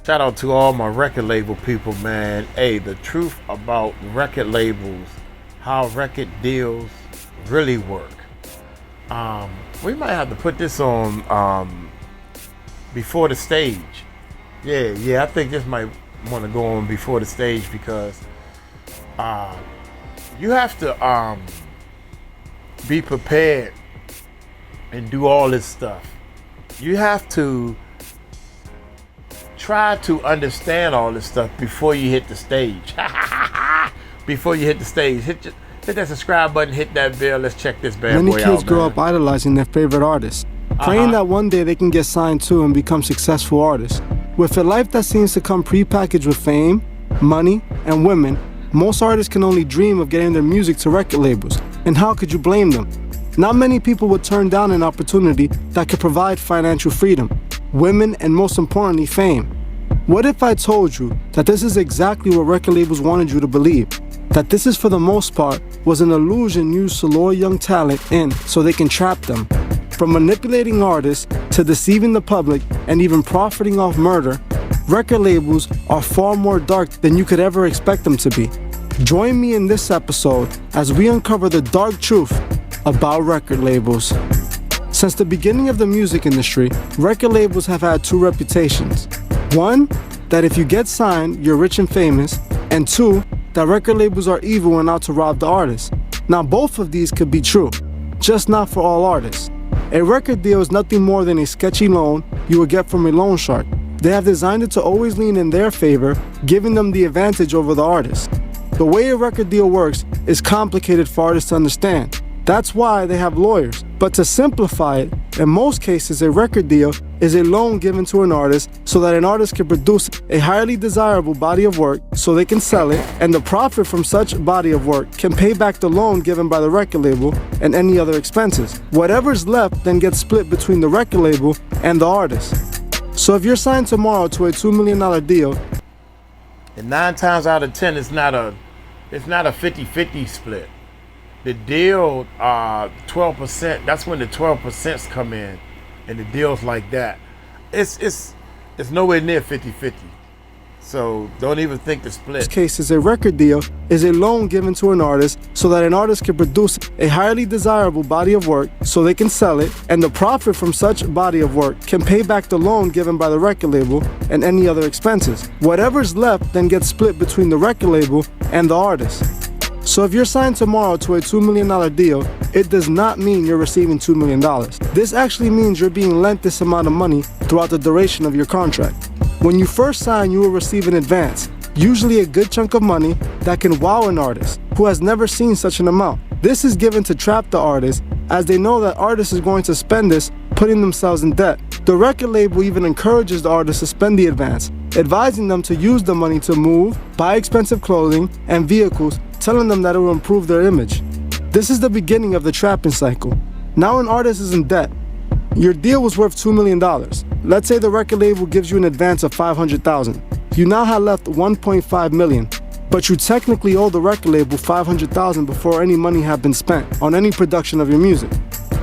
Shout out to all my record label people, man. Hey, the truth about record labels, how record deals really work. We might have to put this on before the stage. Yeah, I think this might want to go on before the stage because you have to be prepared and do all this stuff. You have to try to understand all this stuff before you hit the stage. Before you hit the stage, hit that subscribe button, hit that bell. Let's check this bad boy out. Many kids grow up idolizing their favorite artists, praying that one day they can get signed to and become successful artists. With a life that seems to come prepackaged with fame, money, and women, most artists can only dream of getting their music to record labels. And how could you blame them? Not many people would turn down an opportunity that could provide financial freedom, women, and most importantly, fame. What if I told you that this is exactly what record labels wanted you to believe? That this is, for the most part, was an illusion used to lure young talent in so they can trap them. From manipulating artists to deceiving the public and even profiting off murder, record labels are far more dark than you could ever expect them to be. Join me in this episode as we uncover the dark truth about record labels. Since the beginning of the music industry, record labels have had two reputations. One, that if you get signed, you're rich and famous. And two, that record labels are evil and out to rob the artist. Now both of these could be true, just not for all artists. A record deal is nothing more than a sketchy loan you would get from a loan shark. They have designed it to always lean in their favor, giving them the advantage over the artist. The way a record deal works is complicated for artists to understand. That's why they have lawyers. But to simplify it, in most cases, a record deal is a loan given to an artist so that an artist can produce a highly desirable body of work so they can sell it, and the profit from such body of work can pay back the loan given by the record label and any other expenses. Whatever's left then gets split between the record label and the artist. So if you're signed tomorrow to a $2 million deal, and 9 times out of 10, it's not a 50-50 split. The deal, 12%, that's when the 12% come in, and the deals like that. It's nowhere near 50-50. So don't even think the split. In this case, a record deal is a loan given to an artist so that an artist can produce a highly desirable body of work so they can sell it, and the profit from such body of work can pay back the loan given by the record label and any other expenses. Whatever's left then gets split between the record label and the artist. So if you're signed tomorrow to a $2 million deal, it does not mean you're receiving $2 million. This actually means you're being lent this amount of money throughout the duration of your contract. When you first sign, you will receive an advance, usually a good chunk of money that can wow an artist who has never seen such an amount. This is given to trap the artist, as they know that artist is going to spend this, putting themselves in debt. The record label even encourages the artist to spend the advance, advising them to use the money to move, buy expensive clothing and vehicles, telling them that it will improve their image. This is the beginning of the trapping cycle. Now an artist is in debt. Your deal was worth $2 million. Let's say the record label gives you an advance of $500,000. You now have left $1.5 million, but you technically owe the record label $500,000 before any money had been spent on any production of your music.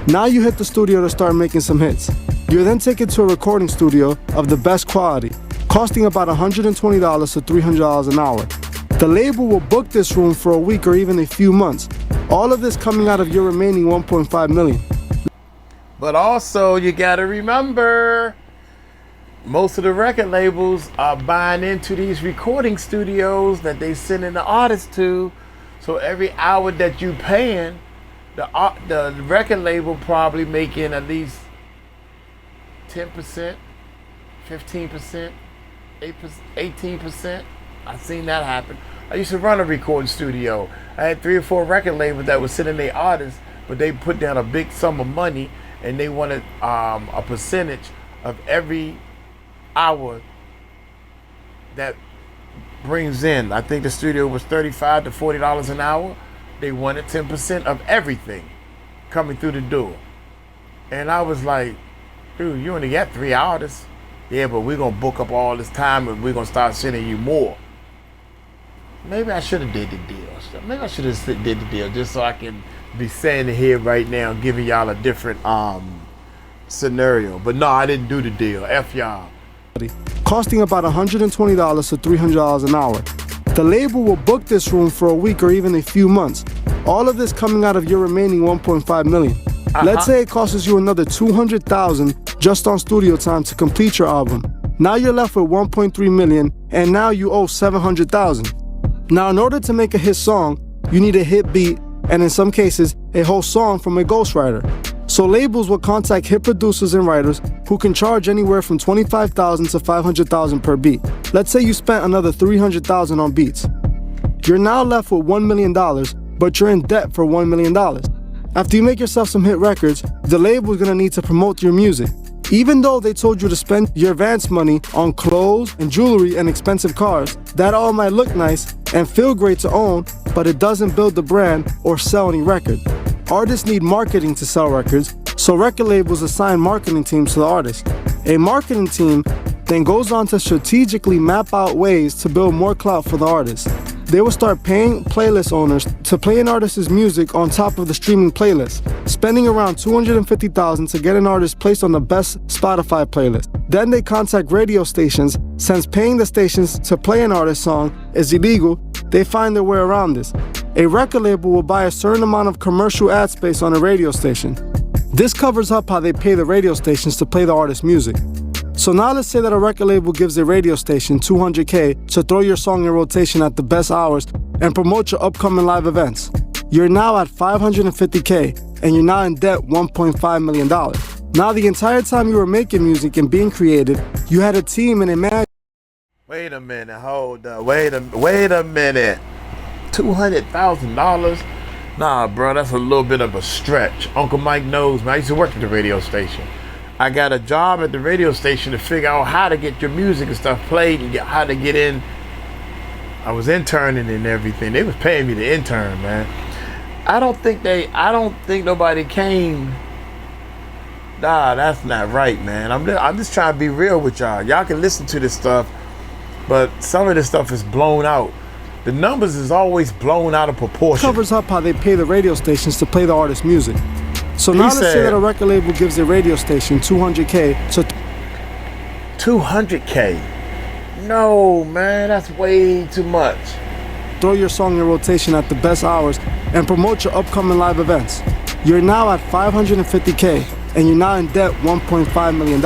Now you hit the studio to start making some hits. You're then taken to a recording studio of the best quality, costing about $120 to $300 an hour. The label will book this room for a week or even a few months. All of this coming out of your remaining $1.5 million. But also, you gotta remember, most of the record labels are buying into these recording studios that they sending the artists to. So every hour that you paying, the record label probably making at least 10%, 15%, 18%. I've seen that happen. I used to run a recording studio. I had 3 or 4 record labels that were sending their artists, but they put down a big sum of money and they wanted a percentage of every hour that brings in. I think the studio was $35 to $40 an hour. They wanted 10% of everything coming through the door. And I was like, dude, you only got 3 artists. Yeah, but we're gonna book up all this time and we're gonna start sending you more. Maybe I should have did the deal. Maybe I should have did the deal just so I can be saying it here right now, giving y'all a different scenario. But no, I didn't do the deal. F y'all. costing about $120 to $300 an hour. The label will book this room for a week or even a few months. All of this coming out of your remaining $1.5 million. Let's say it costs you another $200,000 just on studio time to complete your album. Now you're left with $1.3 million, and now you owe $700,000. Now, in order to make a hit song, you need a hit beat, and in some cases, a whole song from a ghostwriter. So labels will contact hit producers and writers who can charge anywhere from $25,000 to $500,000 per beat. Let's say you spent another $300,000 on beats. You're now left with $1 million, but you're in debt for $1 million. After you make yourself some hit records, the label is gonna need to promote your music. Even though they told you to spend your advance money on clothes and jewelry and expensive cars, that all might look nice and feel great to own, but it doesn't build the brand or sell any record. Artists need marketing to sell records, so record labels assign marketing teams to the artist. A marketing team then goes on to strategically map out ways to build more clout for the artist. They will start paying playlist owners to play an artist's music on top of the streaming playlist, spending around $250,000 to get an artist placed on the best Spotify playlist. Then they contact radio stations. Since paying the stations to play an artist's song is illegal, they find their way around this. A record label will buy a certain amount of commercial ad space on a radio station. This covers up how they pay the radio stations to play the artist's music. So now let's say that a record label gives a radio station $200K to throw your song in rotation at the best hours and promote your upcoming live events. You're now at $550K, and you're now in debt $1.5 million. Now the entire time you were making music and being creative, you had a team and a manager. Wait a minute, hold up, wait a minute. $200,000? Nah, bro, that's a little bit of a stretch. Uncle Mike knows, man. I used to work at the radio station. I got a job at the radio station to figure out how to get your music and stuff played and how to get in. I was interning and everything. They was paying me to intern, man. I don't think nobody came. Nah, that's not right, man. I'm just trying to be real with y'all. Y'all can listen to this stuff, but some of this stuff is blown out. The numbers is always blown out of proportion. Covers up how they pay the radio stations to play the artist's music. So now let's say that a record label gives a radio station $200K to... $200K? No, man, that's way too much. Throw your song in rotation at the best hours and promote your upcoming live events. You're now at $550K, and you're now in debt $1.5 million.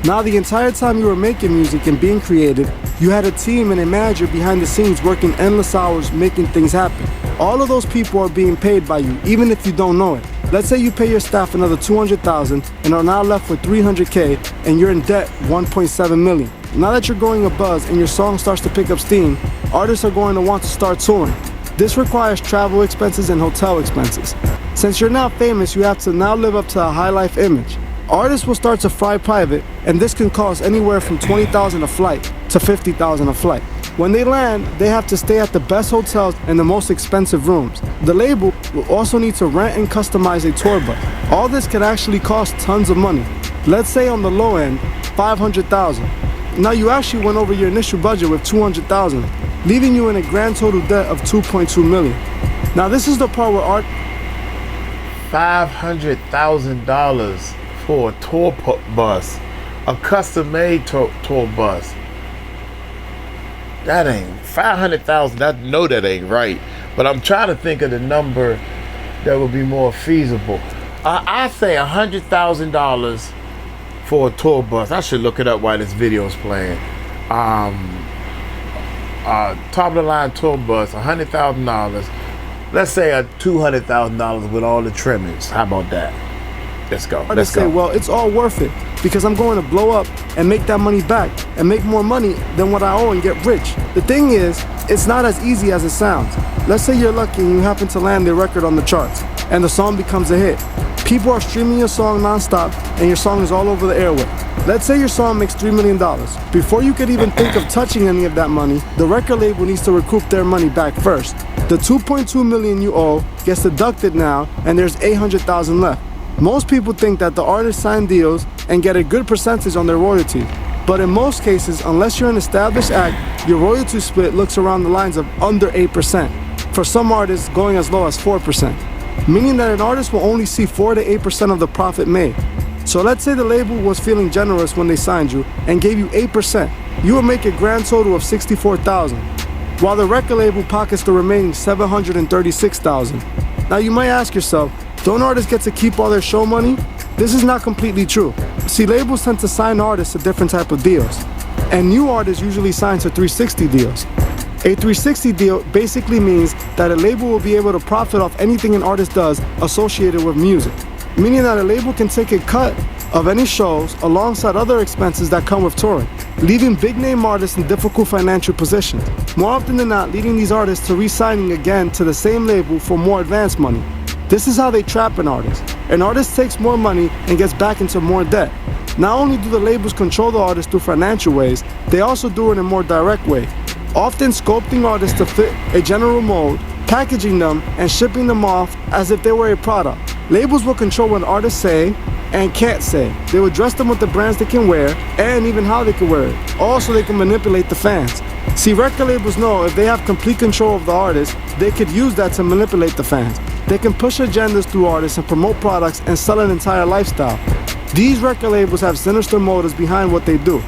Now the entire time you were making music and being creative, you had a team and a manager behind the scenes working endless hours making things happen. All of those people are being paid by you, even if you don't know it. Let's say you pay your staff another $200,000 and are now left with $300K, and you're in debt $1.7 million. Now that you're going abuzz and your song starts to pick up steam, artists are going to want to start touring. This requires travel expenses and hotel expenses. Since you're now famous, you have to now live up to a high life image. Artists will start to fly private, and this can cost anywhere from $20,000 a flight to $50,000 a flight. When they land, they have to stay at the best hotels and the most expensive rooms. The label will also need to rent and customize a tour bus. All this can actually cost tons of money. Let's say on the low end, $500,000. Now you actually went over your initial budget with $200,000, leaving you in a grand total debt of $2.2 million. Now this is the part where $500,000 for a tour bus, a custom-made tour bus. That ain't $500,000. I know that ain't right, but I'm trying to think of the number that would be more feasible. I say $100,000 for a tour bus. I should look it up while this video is playing. Top of the line tour bus, $100,000. Let's say a $200,000 with all the trimmings. How about that? Let's go. Let's go. Say, well, it's all worth it because I'm going to blow up and make that money back and make more money than what I owe and get rich. The thing is, it's not as easy as it sounds. Let's say you're lucky and you happen to land the record on the charts and the song becomes a hit. People are streaming your song nonstop and your song is all over the airway. Let's say your song makes $3 million. Before you could even think of touching any of that money, the record label needs to recoup their money back first. The $2.2 million you owe gets deducted now, and there's $800,000 left. Most people think that the artists sign deals and get a good percentage on their royalties. But in most cases, unless you're an established act, your royalty split looks around the lines of under 8%. For some artists, going as low as 4%. Meaning that an artist will only see 4 to 8% of the profit made. So let's say the label was feeling generous when they signed you and gave you 8%. You would make a grand total of $64,000, while the record label pockets the remaining $736,000. Now you might ask yourself, don't artists get to keep all their show money? This is not completely true. See, labels tend to sign artists to different type of deals, and new artists usually sign to 360 deals. A 360 deal basically means that a label will be able to profit off anything an artist does associated with music, meaning that a label can take a cut of any shows alongside other expenses that come with touring, leaving big name artists in difficult financial positions, more often than not leading these artists to re-signing again to the same label for more advance money. This is how they trap an artist. An artist takes more money and gets back into more debt. Not only do the labels control the artist through financial ways, they also do it in a more direct way, often sculpting artists to fit a general mold, packaging them and shipping them off as if they were a product. Labels will control what artists say and can't say. They will dress them with the brands they can wear and even how they can wear it. Also, they can manipulate the fans. See, record labels know if they have complete control of the artist, they could use that to manipulate the fans. They can push agendas through artists and promote products and sell an entire lifestyle. These record labels have sinister motives behind what they do.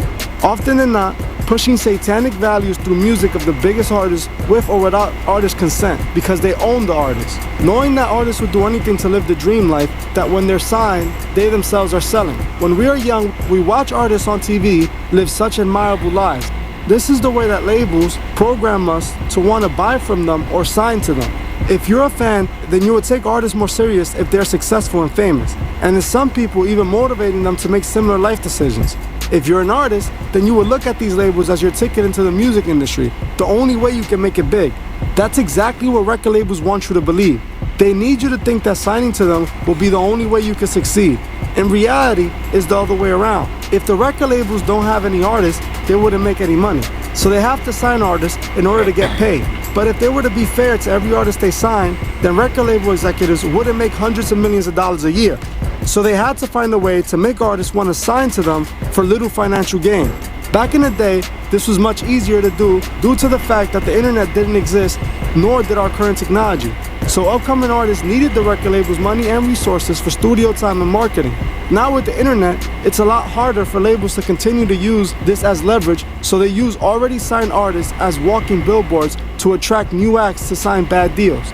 Often than not, pushing satanic values through music of the biggest artists with or without artist consent because they own the artist. Knowing that artists would do anything to live the dream life that when they're signed, they themselves are selling. When we are young, we watch artists on TV live such admirable lives. This is the way that labels program us to want to buy from them or sign to them. If you're a fan, then you would take artists more serious if they're successful and famous, and in some people even motivating them to make similar life decisions. If you're an artist, then you would look at these labels as your ticket into the music industry, the only way you can make it big. That's exactly what record labels want you to believe. They need you to think that signing to them will be the only way you can succeed. In reality, it's the other way around. If the record labels don't have any artists, they wouldn't make any money. So they have to sign artists in order to get paid. But if they were to be fair to every artist they sign, then record label executives wouldn't make hundreds of millions of dollars a year. So they had to find a way to make artists want to sign to them for little financial gain. Back in the day, this was much easier to do due to the fact that the internet didn't exist, nor did our current technology. So upcoming artists needed the record label's money and resources for studio time and marketing. Now with the internet, it's a lot harder for labels to continue to use this as leverage, so they use already signed artists as walking billboards to attract new acts to sign bad deals.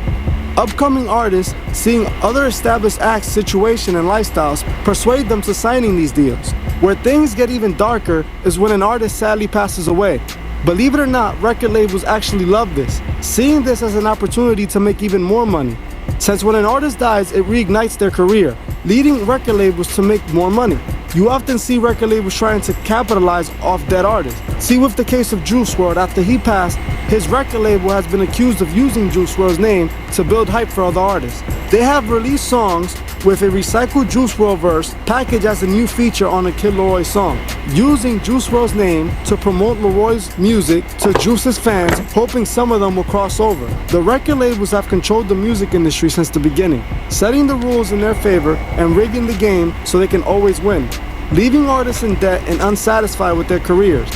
Upcoming artists, seeing other established acts' situation and lifestyles, persuade them to signing these deals. Where things get even darker is when an artist sadly passes away. Believe it or not, record labels actually love this, seeing this as an opportunity to make even more money. Since when an artist dies, it reignites their career, leading record labels to make more money. You often see record labels trying to capitalize off dead artists. See, with the case of Juice WRLD, after he passed, his record label has been accused of using Juice WRLD's name to build hype for other artists. They have released songs with a recycled Juice WRLD verse packaged as a new feature on a Kid Laroi song, using Juice WRLD's name to promote Laroi's music to Juice's fans, hoping some of them will cross over. The record labels have controlled the music industry since the beginning, setting the rules in their favor and rigging the game so they can always win, leaving artists in debt and unsatisfied with their careers.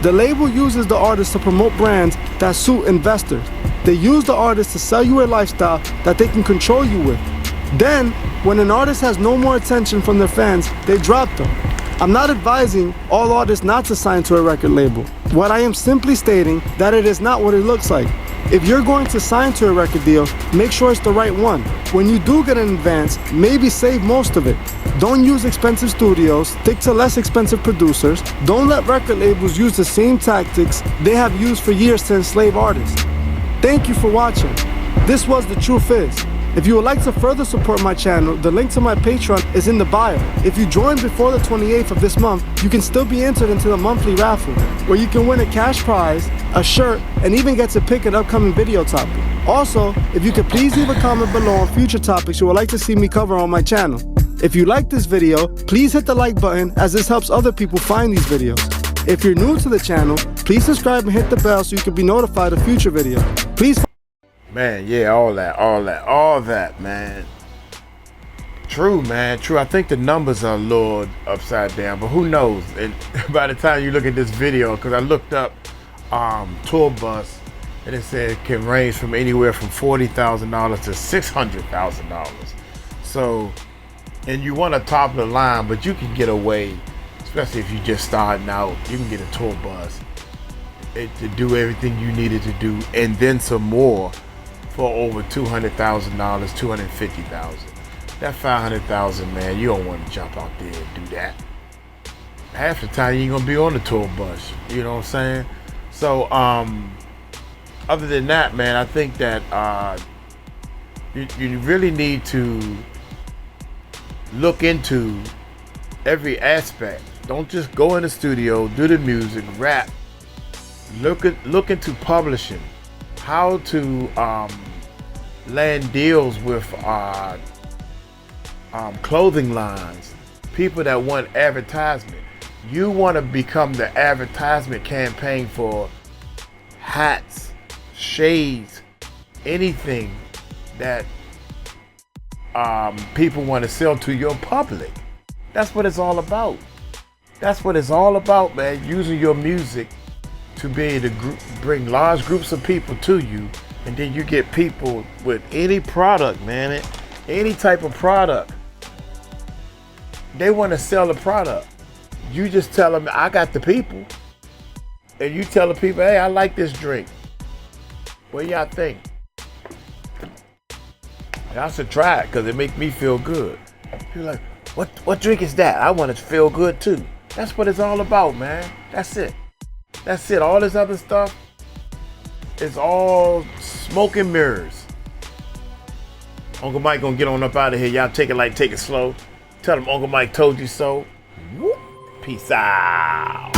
The label uses the artist to promote brands that suit investors. They use the artist to sell you a lifestyle that they can control you with. Then, when an artist has no more attention from their fans, they drop them. I'm not advising all artists not to sign to a record label. What I am simply stating that it is not what it looks like. If you're going to sign to a record deal, make sure it's the right one. When you do get an advance, maybe save most of it. Don't use expensive studios, stick to less expensive producers. Don't let record labels use the same tactics they have used for years to enslave artists. Thank you for watching. This was The Truth Is. If you would like to further support my channel, the link to my Patreon is in the bio. If you join before the 28th of this month, you can still be entered into the monthly raffle, where you can win a cash prize, a shirt, and even get to pick an upcoming video topic. Also, if you could please leave a comment below on future topics you would like to see me cover on my channel. If you like this video, please hit the like button, as this helps other people find these videos. If you're new to the channel, please subscribe and hit the bell so you can be notified of future videos. Please. Man, yeah, all that, man. True, man, true. I think the numbers are a little upside down, but who knows? And by the time you look at this video, because I looked up tour bus, and it said it can range from anywhere from $40,000 to $600,000. So and you want a top of the line, but you can get away, especially if you're just starting out. You can get a tour bus to do everything you needed to do, and then some more for over $200,000, $250,000. That $500,000, man, you don't want to jump out there and do that. Half the time you ain't gonna be on the tour bus. You know what I'm saying? So, other than that, man, I think that you really need to look into every aspect. Don't just go in the studio, do the music, rap. Look into publishing, how to land deals with clothing lines, people that want advertisement. You want to become the advertisement campaign for hats, shades, anything that people want to sell to your public. That's what it's all about. That's what it's all about, man. Using your music to be able to bring large groups of people to you, and then you get people with any product, man, any type of product. They want to sell the product. You just tell them, I got the people. And you tell the people, hey, I like this drink. What y'all think? I should try it because it makes me feel good. You're like, what drink is that? I want it to feel good too. That's what it's all about, man. That's it. That's it. All this other stuff is all smoke and mirrors. Uncle Mike gonna get on up out of here. Y'all take it slow. Tell them Uncle Mike told you so. Whoop. Peace out.